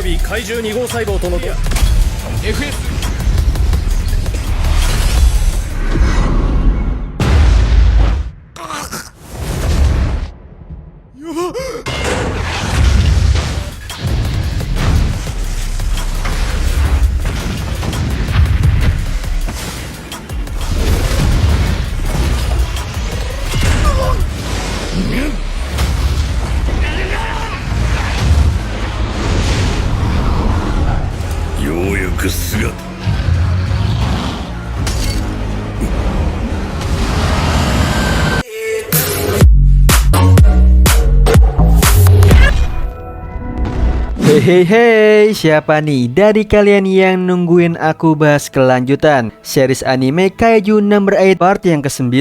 び怪獣2号細胞との FS。 ようやく姿。Hei, siapa nih dari kalian yang nungguin aku bahas kelanjutan series anime Kaiju Number 8 part yang ke-9?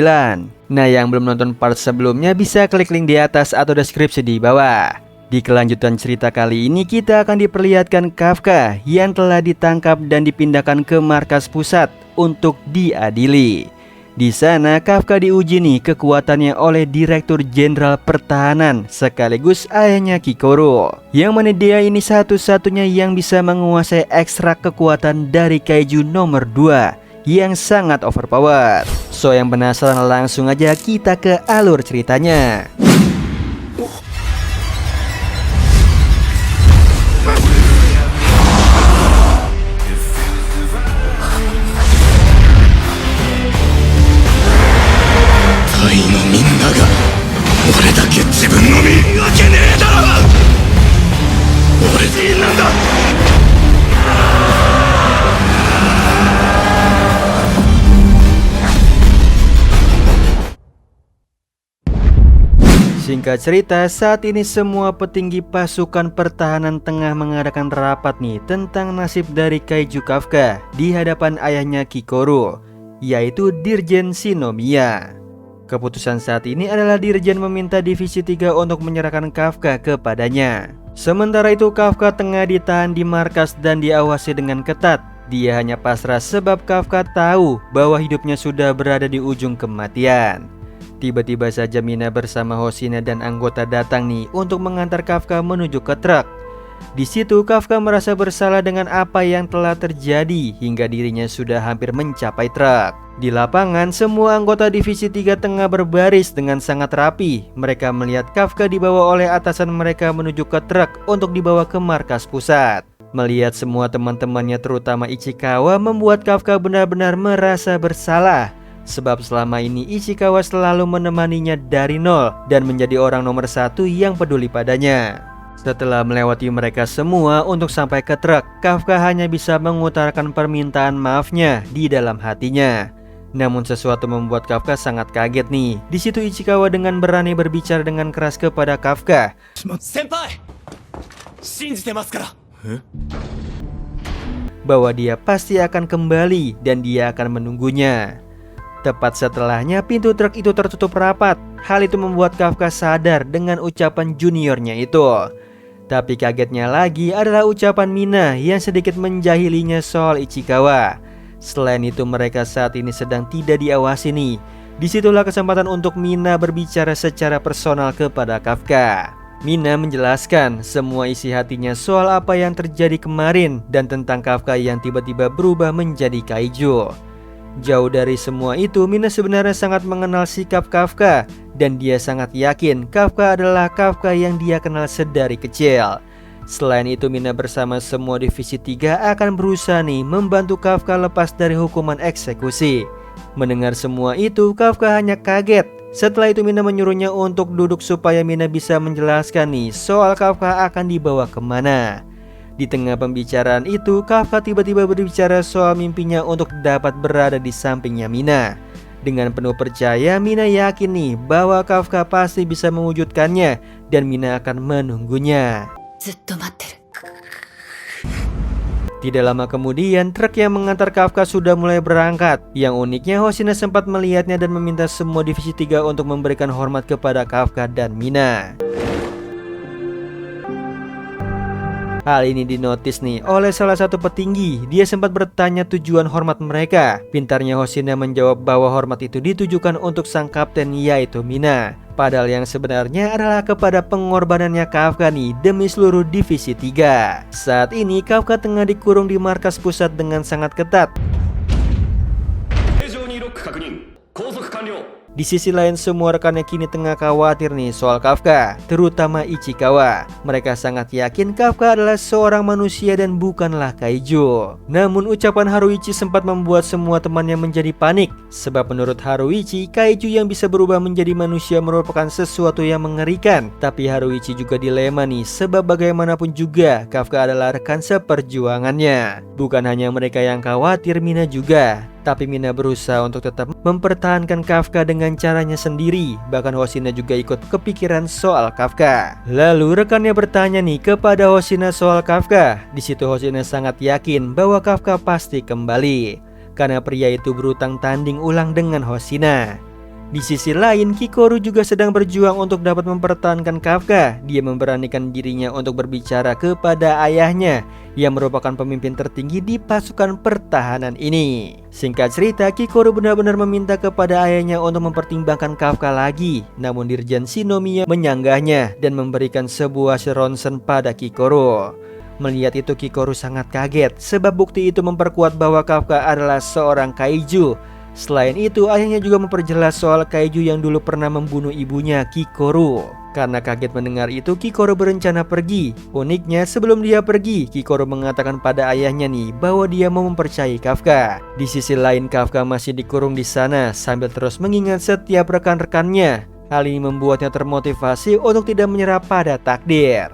Nah, yang belum nonton part sebelumnya bisa klik link di atas atau deskripsi di bawah. Di kelanjutan cerita kali ini kita akan diperlihatkan Kafka yang telah ditangkap dan dipindahkan ke markas pusat untuk diadili. Di sana Kafka diuji nih kekuatannya oleh Direktur Jenderal Pertahanan sekaligus ayahnya Kikoro, yang mana dia ini satu-satunya yang bisa menguasai ekstrak kekuatan dari Kaiju nomor 2 yang sangat overpowered. So yang penasaran langsung aja kita ke alur ceritanya. Singkat cerita, saat ini semua petinggi pasukan pertahanan tengah mengadakan rapat nih tentang nasib dari Kaiju Kafka di hadapan ayahnya Kikoro, yaitu Dirjen Shinomiya. Keputusan saat ini adalah Dirjen meminta Divisi 3 untuk menyerahkan Kafka kepadanya. Sementara itu Kafka tengah ditahan di markas dan diawasi dengan ketat. Dia hanya pasrah sebab Kafka tahu bahwa hidupnya sudah berada di ujung kematian. Tiba-tiba saja Mina bersama Hoshina dan anggota datang nih untuk mengantar Kafka menuju ke truk. Di situ Kafka merasa bersalah dengan apa yang telah terjadi hingga dirinya sudah hampir mencapai truk. Di lapangan semua anggota Divisi 3 tengah berbaris dengan sangat rapi. Mereka melihat Kafka dibawa oleh atasan mereka menuju ke truk untuk dibawa ke markas pusat. Melihat semua teman-temannya terutama Ichikawa membuat Kafka benar-benar merasa bersalah. Sebab selama ini Ichikawa selalu menemaninya dari nol dan menjadi orang nomor 1 yang peduli padanya. Setelah melewati mereka semua untuk sampai ke truk, Kafka hanya bisa mengutarakan permintaan maafnya di dalam hatinya. Namun sesuatu membuat Kafka sangat kaget nih. Di situ Ichikawa dengan berani berbicara dengan keras kepada Kafka. Senpai, shinjitemasu kara. Bahwa dia pasti akan kembali dan dia akan menunggunya. Tepat setelahnya pintu truk itu tertutup rapat. Hal itu membuat Kafka sadar dengan ucapan juniornya itu. Tapi kagetnya lagi adalah ucapan Mina yang sedikit menjahilinya soal Ichikawa. Selain itu mereka saat ini sedang tidak diawasi nih. Disitulah kesempatan untuk Mina berbicara secara personal kepada Kafka. Mina menjelaskan semua isi hatinya soal apa yang terjadi kemarin dan tentang Kafka yang tiba-tiba berubah menjadi kaiju. Jauh dari semua itu, Mina sebenarnya sangat mengenal sikap Kafka dan dia sangat yakin Kafka adalah Kafka yang dia kenal sedari kecil. Selain itu, Mina bersama semua Divisi 3 akan berusaha nih membantu Kafka lepas dari hukuman eksekusi. Mendengar semua itu, Kafka hanya kaget. Setelah itu Mina menyuruhnya untuk duduk supaya Mina bisa menjelaskan nih soal Kafka akan dibawa kemana. Di tengah pembicaraan itu, Kafka tiba-tiba berbicara soal mimpinya untuk dapat berada di sampingnya Mina. Dengan penuh percaya, Mina yakin nih bahwa Kafka pasti bisa mewujudkannya dan Mina akan menunggunya. Tidak lama kemudian, truk yang mengantar Kafka sudah mulai berangkat. Yang uniknya, Hoshina sempat melihatnya dan meminta semua Divisi 3 untuk memberikan hormat kepada Kafka dan Mina. Hal ini dinotis nih oleh salah satu petinggi. Dia sempat bertanya tujuan hormat mereka. Pintarnya Hoshina menjawab bahwa hormat itu ditujukan untuk sang kapten, yaitu Mina. Padahal yang sebenarnya adalah kepada pengorbanannya Kafka nih demi seluruh divisi 3. Saat ini Kafka tengah dikurung di markas pusat dengan sangat ketat. Di sisi lain, semua rekannya kini tengah khawatir nih soal Kafka, terutama Ichikawa. Mereka sangat yakin Kafka adalah seorang manusia dan bukanlah kaiju. Namun ucapan Haruichi sempat membuat semua temannya menjadi panik. Sebab menurut Haruichi, kaiju yang bisa berubah menjadi manusia merupakan sesuatu yang mengerikan. Tapi Haruichi juga dilema nih, sebab bagaimanapun juga Kafka adalah rekan seperjuangannya. Bukan hanya mereka yang khawatir, Mina juga. Tapi Mina berusaha untuk tetap mempertahankan Kafka dengan caranya sendiri. Bahkan Hoshina juga ikut kepikiran soal Kafka. Lalu rekannya bertanya nih kepada Hoshina soal Kafka. Di situ Hoshina sangat yakin bahwa Kafka pasti kembali, karena pria itu berutang tanding ulang dengan Hoshina. Di sisi lain, Kikoru juga sedang berjuang untuk dapat mempertahankan Kafka. Dia memberanikan dirinya untuk berbicara kepada ayahnya yang merupakan pemimpin tertinggi di pasukan pertahanan ini. Singkat cerita, Kikoru benar-benar meminta kepada ayahnya untuk mempertimbangkan Kafka lagi. Namun Dirjen Shinomiya menyanggahnya dan memberikan sebuah ronsen pada Kikoru. Melihat itu, Kikoru sangat kaget sebab bukti itu memperkuat bahwa Kafka adalah seorang kaiju. Selain itu, ayahnya juga memperjelas soal kaiju yang dulu pernah membunuh ibunya, Kikoru. Karena kaget mendengar itu, Kikoru berencana pergi. Uniknya, sebelum dia pergi, Kikoru mengatakan pada ayahnya nih bahwa dia mau mempercayai Kafka. Di sisi lain, Kafka masih dikurung di sana sambil terus mengingat setiap rekan-rekannya. Hal ini membuatnya termotivasi untuk tidak menyerah pada takdir.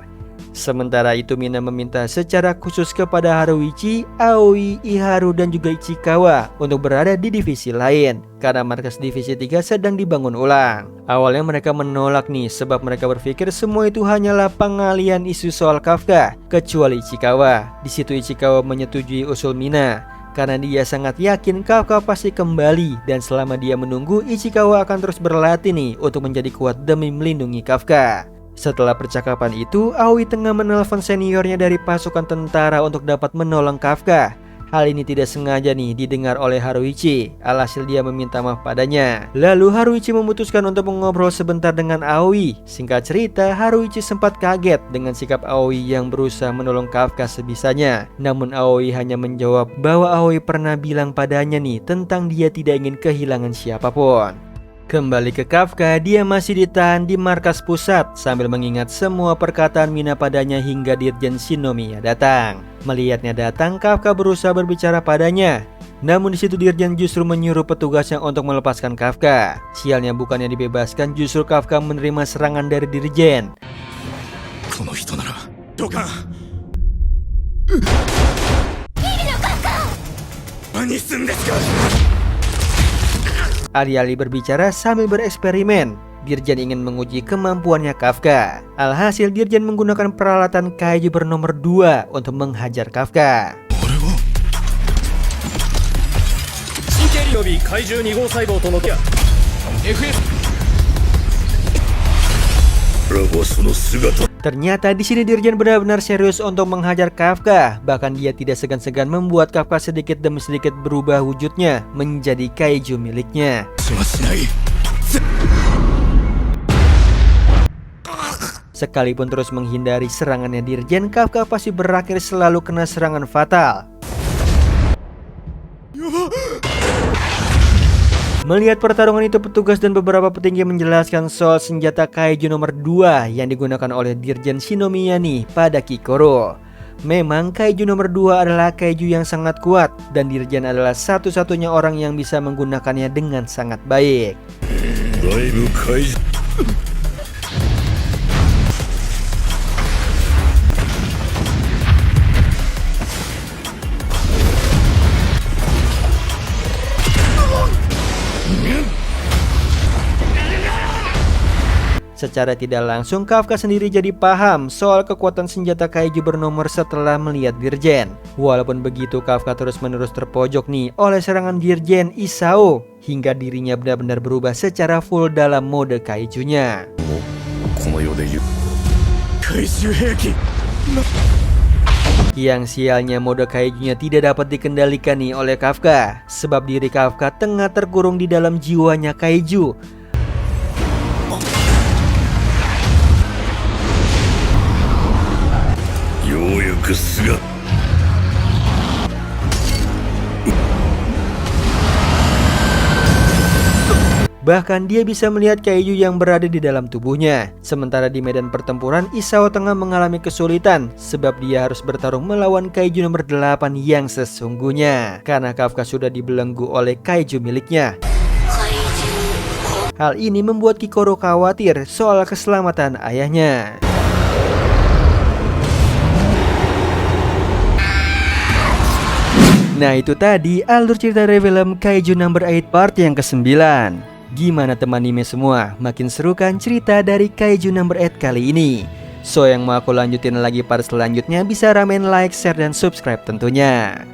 Sementara itu, Mina meminta secara khusus kepada Haruichi, Aoi, Iharu, dan juga Ichikawa untuk berada di divisi lain karena markas divisi 3 sedang dibangun ulang. Awalnya mereka menolak nih sebab mereka berpikir semua itu hanyalah pengalihan isu soal Kafka, kecuali Ichikawa. Di situ Ichikawa menyetujui usul Mina karena dia sangat yakin Kafka pasti kembali, dan selama dia menunggu, Ichikawa akan terus berlatih nih untuk menjadi kuat demi melindungi Kafka. Setelah percakapan itu, Aoi tengah menelpon seniornya dari pasukan tentara untuk dapat menolong Kafka. Hal ini tidak sengaja nih didengar oleh Haruichi. Alhasil dia meminta maaf padanya. Lalu Haruichi memutuskan untuk mengobrol sebentar dengan Aoi. Singkat cerita, Haruichi sempat kaget dengan sikap Aoi yang berusaha menolong Kafka sebisanya. Namun Aoi hanya menjawab bahwa Aoi pernah bilang padanya nih tentang dia tidak ingin kehilangan siapapun. Kembali ke Kafka, dia masih ditahan di markas pusat sambil mengingat semua perkataan Mina padanya hingga Dirjen Shinomiya datang. Melihatnya datang, Kafka berusaha berbicara padanya. Namun di situ Dirjen justru menyuruh petugasnya untuk melepaskan Kafka. Sialnya bukannya dibebaskan, justru Kafka menerima serangan dari Dirjen. Alih-alih berbicara sambil bereksperimen, Dirjen ingin menguji kemampuannya Kafka. Alhasil Dirjen menggunakan peralatan kaiju bernomor 2 untuk menghajar Kafka. Ternyata di sini Dirjen benar-benar serius untuk menghajar Kafka. Bahkan dia tidak segan-segan membuat Kafka sedikit demi sedikit berubah wujudnya menjadi kaiju miliknya. Sekalipun terus menghindari serangannya Dirjen, Kafka pasti berakhir selalu kena serangan fatal. Melihat pertarungan itu, petugas dan beberapa petinggi menjelaskan soal senjata kaiju nomor 2 yang digunakan oleh Dirjen Shinomiya nih pada Kikoru. Memang kaiju nomor 2 adalah kaiju yang sangat kuat, dan Dirjen adalah satu-satunya orang yang bisa menggunakannya dengan sangat baik. Secara tidak langsung, Kafka sendiri jadi paham soal kekuatan senjata kaiju bernomor setelah melihat Dirjen. Walaupun begitu, Kafka terus-menerus terpojok nih oleh serangan Dirjen Isao, hingga dirinya benar-benar berubah secara full dalam mode kaijunya. Yang sialnya mode kaijunya tidak dapat dikendalikan nih oleh Kafka, sebab diri Kafka tengah terkurung di dalam jiwanya kaiju. Bahkan dia bisa melihat kaiju yang berada di dalam tubuhnya. Sementara di medan pertempuran, Isao tengah mengalami kesulitan sebab dia harus bertarung melawan kaiju nomor 8 yang sesungguhnya, karena Kafka sudah dibelenggu oleh kaiju miliknya. Hal ini membuat Kikoro khawatir soal keselamatan ayahnya. Nah, itu tadi alur cerita dari film Kaiju Number 8 part yang ke-9. Gimana teman anime semua? Makin seru kan cerita dari Kaiju Number 8 kali ini? So yang mau aku lanjutin lagi part selanjutnya bisa ramen like, share, dan subscribe tentunya.